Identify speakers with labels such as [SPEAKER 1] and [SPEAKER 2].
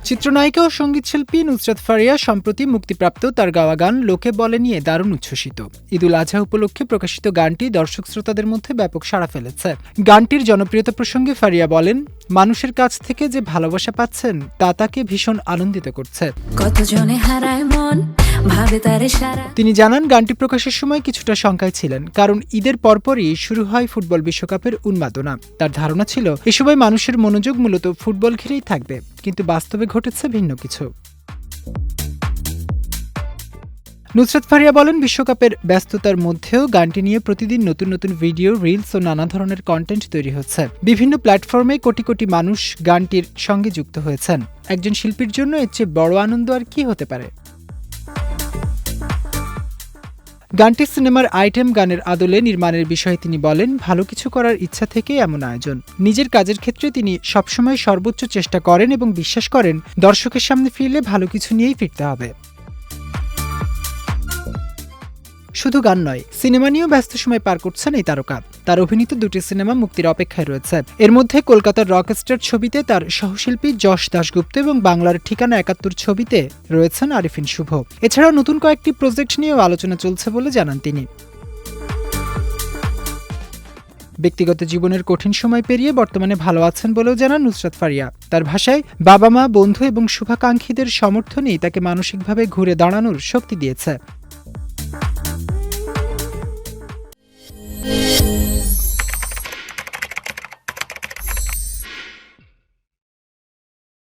[SPEAKER 1] চিত্রনায়িকা ও সঙ্গীতশিল্পী নুসরাত ফারিয়া সম্প্রতি মুক্তিপ্রাপ্ত তার গাওয়া গান লোকে বলে নিয়ে দারুণ উচ্ছ্বসিত। ঈদুল আজহা উপলক্ষে প্রকাশিত গানটি দর্শক শ্রোতাদের মধ্যে ব্যাপক সাড়া ফেলেছে। গানটির জনপ্রিয়তা প্রসঙ্গে ফারিয়া বলেন, মানুষের কাছ থেকে যে ভালোবাসা পাচ্ছেন তা তাকে ভীষণ আনন্দিত করছে। তিনি জানান, গানটি প্রকাশের সময় কিছুটা শঙ্কায় ছিলেন, কারণ ঈদের পরপরই শুরু হয় ফুটবল বিশ্বকাপের উন্মাদনা। তার ধারণা ছিল এ সময় মানুষের মনোযোগ মূলত ফুটবল ঘিরেই থাকবে, কিন্তু বাস্তবে ঘটেছে ভিন্ন কিছু। নুসরাত ফারিয়া বলেন, বিশ্বকাপের ব্যস্ততার মধ্যেও গানটি নিয়ে প্রতিদিন নতুন নতুন ভিডিও, রিলস ও নানা ধরনের কন্টেন্ট তৈরি হচ্ছে। বিভিন্ন প্ল্যাটফর্মে কোটি কোটি মানুষ গানটির সঙ্গে যুক্ত হয়েছেন। একজন শিল্পীর জন্য এর চেয়ে বড় আনন্দ আর কি হতে পারে। গানটি সিনেমার আইটেম গানের আদলে নির্মাণের বিষয়ে তিনি বলেন, ভালো কিছু করার ইচ্ছা থেকে এমন আয়োজন। নিজের কাজের ক্ষেত্রে তিনি সবসময় সর্বোচ্চ চেষ্টা করেন এবং বিশ্বাস করেন দর্শকের সামনে ফিরলে ভালো কিছু নিয়েই ফিরতে হবে। শুধু গান নয়, সিনেমা নিয়েও ব্যস্ত সময় পার করছেন এই তারকা। তার অভিনীত দুটি সিনেমা মুক্তির অপেক্ষায় রয়েছে। এর মধ্যে কলকাতার রকস্টার ছবিতে তার সহশিল্পী যশ দাশগুপ্ত এবং বাংলার ঠিকানা ৭১ ছবিতে রয়েছেন আরিফিন শুভ। এছাড়াও নতুন কয়েকটি প্রজেক্ট নিয়েও আলোচনা চলছে বলে জানান তিনি। ব্যক্তিগত জীবনের কঠিন সময় পেরিয়ে বর্তমানে ভালো আছেন বলেও জানান নুসরাত ফারিয়া। তার ভাষায়, বাবা মা, বন্ধু এবং শুভাকাঙ্ক্ষীদের সমর্থনই তাকে মানসিকভাবে ঘুরে দাঁড়ানোর শক্তি দিয়েছে।